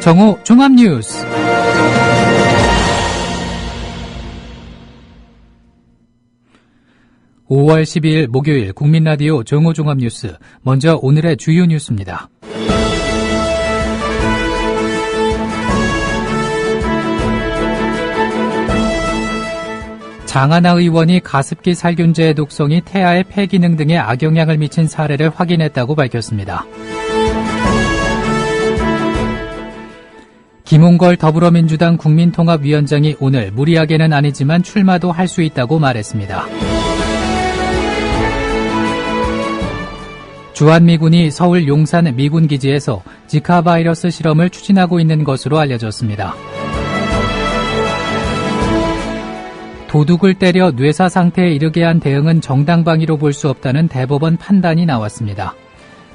정오 종합뉴스. (5월 12일) 목요일 국민라디오 정오 종합뉴스. 먼저 오늘의 주요 뉴스입니다. 장하나 의원이 가습기 살균제의 독성이 태아의 폐 기능 등에 악영향을 미친 사례를 확인했다고 밝혔습니다. 김홍걸 더불어민주당 국민통합위원장이 오늘 무리하게는 아니지만 출마도 할 수 있다고 말했습니다. 주한미군이 서울 용산 미군기지에서 지카 바이러스 실험을 추진하고 있는 것으로 알려졌습니다. 도둑을 때려 뇌사 상태에 이르게 한 대응은 정당방위로 볼 수 없다는 대법원 판단이 나왔습니다.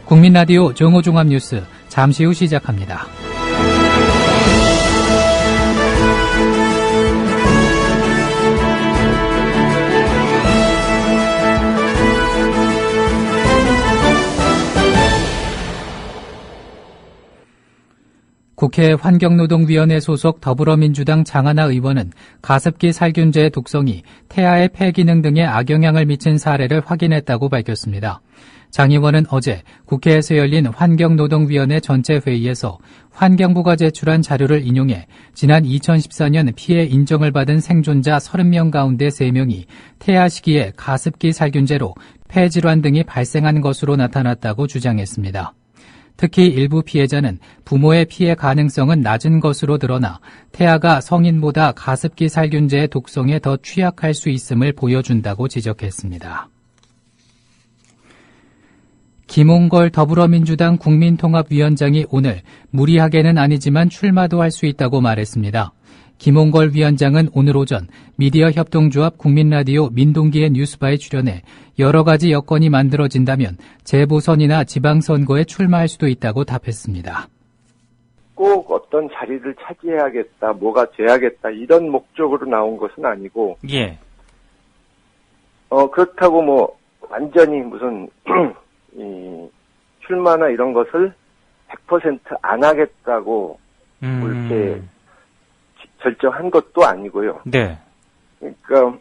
국민라디오 정오종합뉴스 잠시 후 시작합니다. 국회 환경노동위원회 소속 더불어민주당 장하나 의원은 가습기 살균제의 독성이 태아의 폐 기능 등에 악영향을 미친 사례를 확인했다고 밝혔습니다. 장 의원은 어제 국회에서 열린 환경노동위원회 전체 회의에서 환경부가 제출한 자료를 인용해 지난 2014년 피해 인정을 받은 생존자 30명 가운데 3명이 태아 시기에 가습기 살균제로 폐질환 등이 발생한 것으로 나타났다고 주장했습니다. 특히 일부 피해자는 부모의 피해 가능성은 낮은 것으로 드러나 태아가 성인보다 가습기 살균제의 독성에 더 취약할 수 있음을 보여준다고 지적했습니다. 김홍걸 더불어민주당 국민통합위원장이 오늘 무리하게는 아니지만 출마도 할 수 있다고 말했습니다. 김홍걸 위원장은 오늘 오전 미디어협동조합 국민라디오 민동기의 뉴스바에 출연해 여러 가지 여건이 만들어진다면 재보선이나 지방선거에 출마할 수도 있다고 답했습니다. 꼭 어떤 자리를 차지해야겠다, 뭐가 돼야겠다 이런 목적으로 나온 것은 아니고 예. 그렇다고 뭐 완전히 무슨 이 출마나 이런 것을 100% 안 하겠다고 이렇게 결정한 것도 아니고요. 네. 그러니까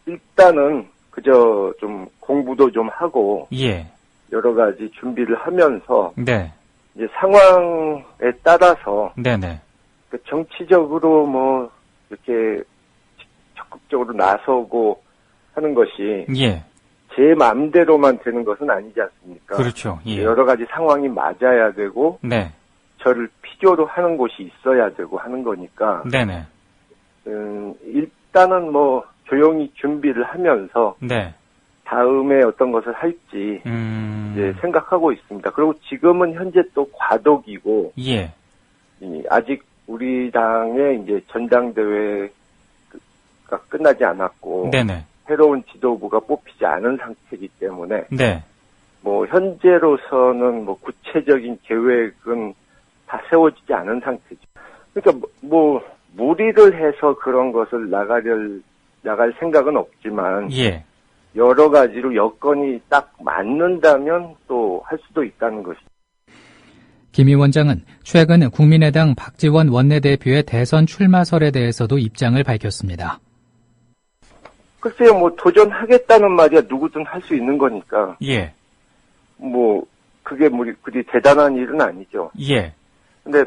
일단은 그저 좀 공부도 좀 하고 예. 여러 가지 준비를 하면서 네. 이제 상황에 따라서 네네. 그 정치적으로 뭐 이렇게 적극적으로 나서고 하는 것이 예. 제 마음대로만 되는 것은 아니지 않습니까? 그렇죠. 예. 여러 가지 상황이 맞아야 되고 네. 저를 필요로 하는 곳이 있어야 되고 하는 거니까 네네. 일단은 뭐 조용히 준비를 하면서 네. 다음에 어떤 것을 할지 이제 생각하고 있습니다. 그리고 지금은 현재 또 과도기고 예. 아직 우리 당의 이제 전당대회가 끝나지 않았고 네네. 새로운 지도부가 뽑히지 않은 상태이기 때문에 네. 뭐 현재로서는 뭐 구체적인 계획은 다 세워지지 않은 상태죠. 그러니까 뭐 무리를 해서 그런 것을 나갈 생각은 없지만 예. 여러 가지로 여건이 딱 맞는다면 또 할 수도 있다는 것이죠. 김 위원장은 최근 국민의당 박지원 원내대표의 대선 출마설에 대해서도 입장을 밝혔습니다. 글쎄요, 뭐 도전하겠다는 말이야 누구든 할 수 있는 거니까. 예. 뭐 그게 뭐 그리 대단한 일은 아니죠. 예. 근데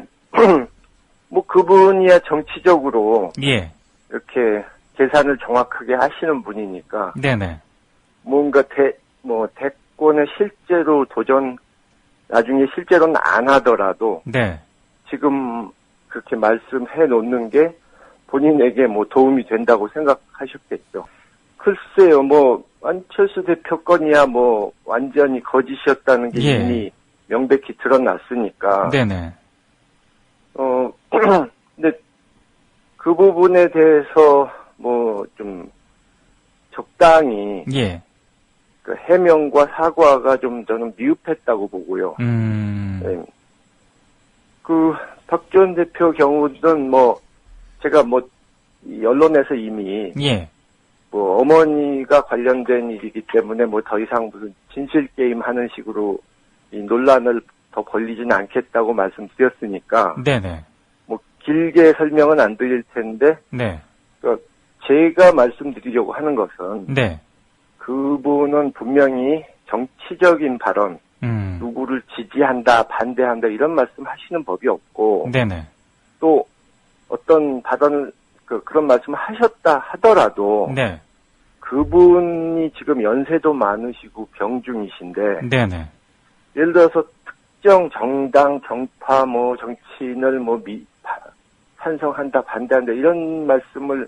뭐 그분이야 정치적으로 예. 이렇게 계산을 정확하게 하시는 분이니까 네네. 뭔가 대권에 실제로 나중에 실제로는 안 하더라도 네. 지금 그렇게 말씀해 놓는 게 본인에게 뭐 도움이 된다고 생각하셨겠죠. 글쎄요, 뭐 안철수 대표 건이야 뭐 완전히 거짓이었다는 게 예. 이미 명백히 드러났으니까. 네네. 근데 그 부분에 대해서 뭐 좀 적당히 예. 그 해명과 사과가 좀 저는 미흡했다고 보고요. 네. 그 박지원 대표 경우는 뭐 제가 뭐 이 언론에서 이미 예. 뭐 어머니가 관련된 일이기 때문에 뭐 더 이상 무슨 진실 게임 하는 식으로 이 논란을 더 벌리지는 않겠다고 말씀드렸으니까 네네. 뭐 길게 설명은 안 드릴 텐데 네. 그러니까 제가 말씀드리려고 하는 것은 네. 그분은 분명히 정치적인 발언, 누구를 지지한다, 반대한다 이런 말씀 하시는 법이 없고 네네. 또 어떤 발언을 그런 말씀을 하셨다 하더라도 네. 그분이 지금 연세도 많으시고 병중이신데 네네. 예를 들어서 특정 정당, 정파, 정치인을 찬성한다, 반대한다 이런 말씀을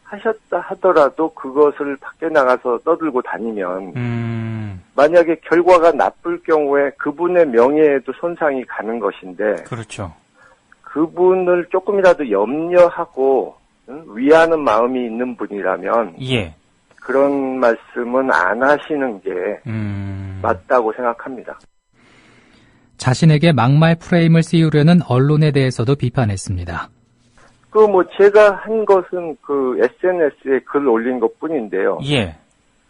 하셨다 하더라도 그것을 밖에 나가서 떠들고 다니면 만약에 결과가 나쁠 경우에 그분의 명예에도 손상이 가는 것인데 그렇죠. 그분을 조금이라도 염려하고 위하는 마음이 있는 분이라면 예. 그런 말씀은 안 하시는 게 맞다고 생각합니다. 자신에게 막말 프레임을 씌우려는 언론에 대해서도 비판했습니다. 제가 한 것은 SNS에 글 올린 것 뿐인데요. 예.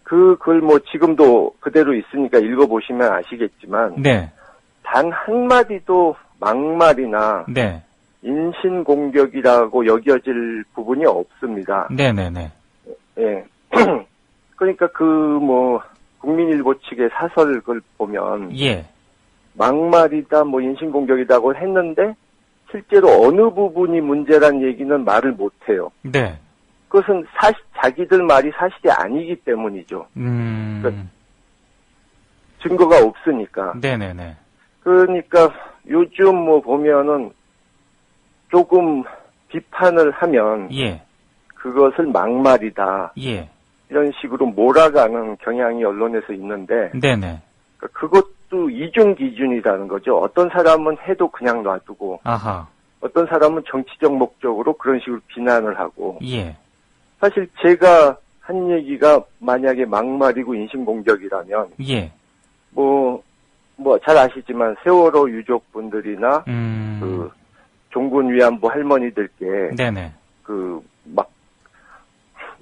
그 글 지금도 그대로 있으니까 읽어보시면 아시겠지만. 네. 단 한마디도 막말이나. 네. 인신공격이라고 여겨질 부분이 없습니다. 네네네. 예. 그러니까 국민일보 측의 사설글 보면. 예. 막말이다, 인신공격이다고 했는데, 실제로 어느 부분이 문제란 얘기는 말을 못해요. 네. 그것은 자기들 말이 사실이 아니기 때문이죠. 그러니까 증거가 없으니까. 네네네. 그러니까 요즘 보면은 조금 비판을 하면. 예. 그것을 막말이다. 예. 이런 식으로 몰아가는 경향이 언론에서 있는데. 네네. 그것도 이중 기준이라는 거죠. 어떤 사람은 해도 그냥 놔두고, 아하. 어떤 사람은 정치적 목적으로 그런 식으로 비난을 하고, 예. 사실 제가 한 얘기가 만약에 막말이고 인신공격이라면, 예. 잘 아시지만 세월호 유족분들이나 종군 위안부 할머니들께, 네네.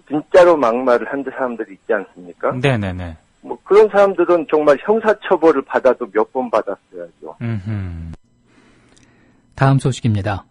진짜로 막말을 한 사람들이 있지 않습니까? 네네네. 그런 사람들은 정말 형사처벌을 받아도 몇 번 받았어야죠. 다음 소식입니다.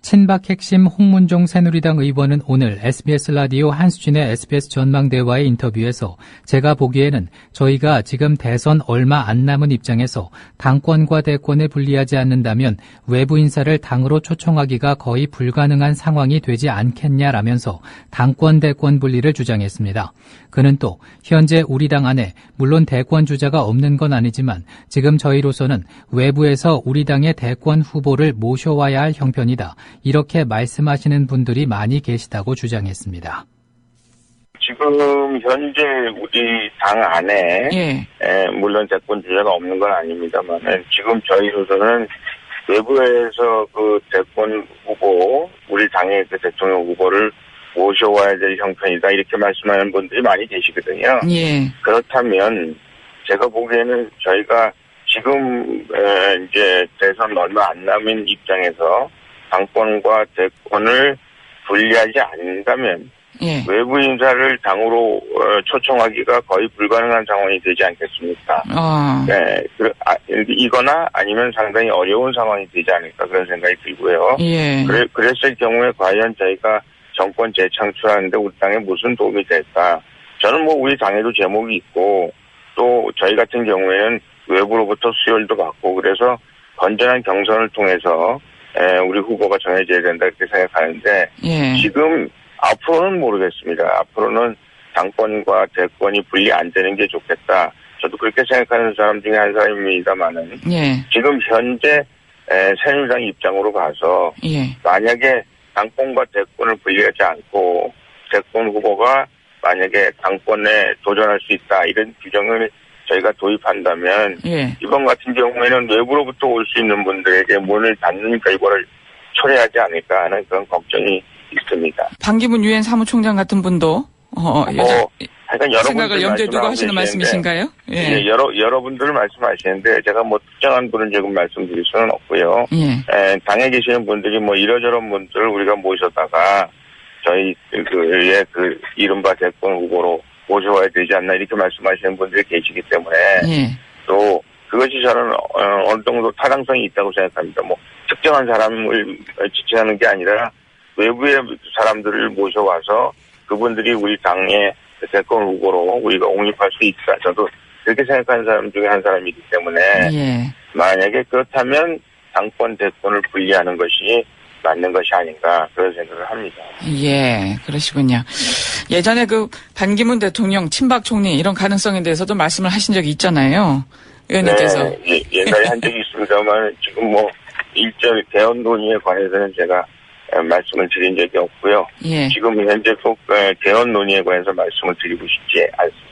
친박 핵심 홍문종 새누리당 의원은 오늘 SBS 라디오 한수진의 SBS 전망대와의 인터뷰에서 제가 보기에는 저희가 지금 대선 얼마 안 남은 입장에서 당권과 대권에 분리하지 않는다면 외부 인사를 당으로 초청하기가 거의 불가능한 상황이 되지 않겠냐라면서 당권 대권 분리를 주장했습니다. 그는 또 현재 우리 당 안에 물론 대권 주자가 없는 건 아니지만 지금 저희로서는 외부에서 우리 당의 대권 후보를 모셔와야 할 형편이다. 이렇게 말씀하시는 분들이 많이 계시다고 주장했습니다. 지금 현재 우리 당 안에 물론 대권 주자가 없는 건 아닙니다만 지금 저희로서는 외부에서 대권 후보, 우리 당의 대통령 후보를 모셔와야 될 형편이다 이렇게 말씀하는 분들이 많이 계시거든요. 예. 그렇다면 제가 보기에는 저희가 지금 이제 대선 얼마 안 남은 입장에서 당권과 대권을 분리하지 않는다면 외부 인사를 당으로 초청하기가 거의 불가능한 상황이 되지 않겠습니까? 네, 이거나 아니면 상당히 어려운 상황이 되지 않을까 그런 생각이 들고요. 예. 그랬을 경우에 과연 저희가 정권 재창출하는데 우리 당에 무슨 도움이 될까? 저는 우리 당에도 제목이 있고 또 저희 같은 경우에는 외부로부터 수혈도 받고 그래서 건전한 경선을 통해서 우리 후보가 정해져야 된다 이렇게 생각하는데 지금 앞으로는 모르겠습니다. 앞으로는 당권과 대권이 분리 안 되는 게 좋겠다. 저도 그렇게 생각하는 사람 중에 한 사람입니다만은 지금 현재 새누리당 입장으로 가서 만약에 당권과 대권을 분리하지 않고 대권 후보가 만약에 당권에 도전할 수 있다 이런 규정을 저희가 도입한다면 이번 같은 경우에는 외부로부터 올 수 있는 분들에게 문을 닫는 결과를 초래하지 않을까 하는 그런 걱정이 있습니다. 반기문 유엔 사무총장 같은 분도 하여간 생각을 염두에 두고 하시는 말씀이신가요? 예, 여러분들 말씀하시는데 제가 특정한 분을 지금 말씀드릴 수는 없고요. 당에 계시는 분들이 이러저런 분들을 우리가 모셔다가 저희 이른바 대권 후보로 모셔와야 되지 않나 이렇게 말씀하시는 분들이 계시기 때문에 또 그것이 저는 어느 정도 타당성이 있다고 생각합니다. 뭐 특정한 사람을 지칭하는 게 아니라 외부의 사람들을 모셔와서 그분들이 우리 당의 대권 후보로 우리가 옹립할 수 있다. 저도 그렇게 생각하는 사람 중에 한 사람이기 때문에 예. 만약에 그렇다면 당권 대권을 분리하는 것이 맞는 것이 아닌가 그런 생각을 합니다. 예, 그러시군요. 예전에 그 반기문 대통령, 친박 총리 이런 가능성에 대해서도 말씀을 하신 적이 있잖아요. 의원님께서. 네, 옛날에 한 적이 있습니다만 지금 뭐 일절 개헌 논의에 관해서는 제가 말씀을 드린 적이 없고요. 예. 지금 현재 꼭 개헌 논의에 관해서 말씀을 드리고 싶지 않습니다.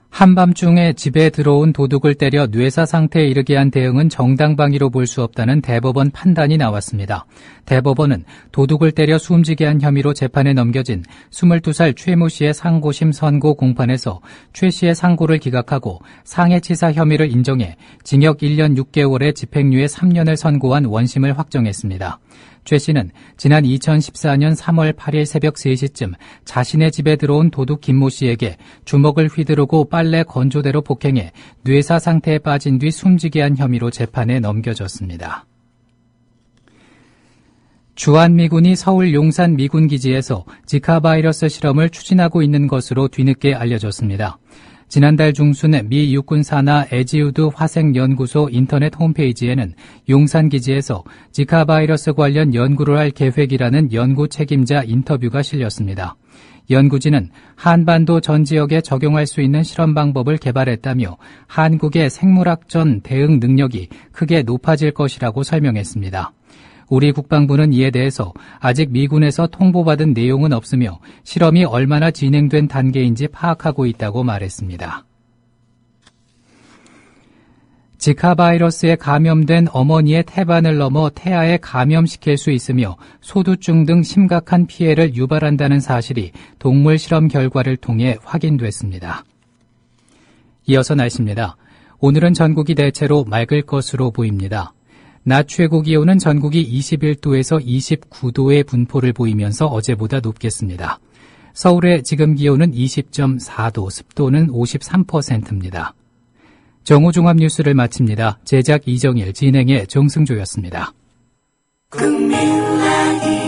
한밤중에 집에 들어온 도둑을 때려 뇌사 상태에 이르게 한 대응은 정당방위로 볼 수 없다는 대법원 판단이 나왔습니다. 대법원은 도둑을 때려 숨지게 한 혐의로 재판에 넘겨진 22살 최모 씨의 상고심 선고 공판에서 최 씨의 상고를 기각하고 상해치사 혐의를 인정해 징역 1년 6개월에 집행유예 3년을 선고한 원심을 확정했습니다. 최 씨는 지난 2014년 3월 8일 새벽 3시쯤 자신의 집에 들어온 도둑 김모 씨에게 주먹을 휘두르고 빨래 건조대로 폭행해 뇌사 상태에 빠진 뒤 숨지게 한 혐의로 재판에 넘겨졌습니다. 주한미군이 서울 용산 미군기지에서 지카 바이러스 실험을 추진하고 있는 것으로 뒤늦게 알려졌습니다. 지난달 중순 미 육군 산하 에지우드 화생연구소 인터넷 홈페이지에는 용산기지에서 지카 바이러스 관련 연구를 할 계획이라는 연구 책임자 인터뷰가 실렸습니다. 연구진은 한반도 전 지역에 적용할 수 있는 실험 방법을 개발했다며 한국의 생물학전 대응 능력이 크게 높아질 것이라고 설명했습니다. 우리 국방부는 이에 대해서 아직 미군에서 통보받은 내용은 없으며 실험이 얼마나 진행된 단계인지 파악하고 있다고 말했습니다. 지카 바이러스에 감염된 어머니의 태반을 넘어 태아에 감염시킬 수 있으며 소두증 등 심각한 피해를 유발한다는 사실이 동물 실험 결과를 통해 확인됐습니다. 이어서 날씨입니다. 오늘은 전국이 대체로 맑을 것으로 보입니다. 낮 최고 기온은 전국이 21도에서 29도의 분포를 보이면서 어제보다 높겠습니다. 서울의 지금 기온은 20.4도, 습도는 53%입니다. 정오종합 뉴스를 마칩니다. 제작 이정일, 진행의 정승조였습니다. 국민라디오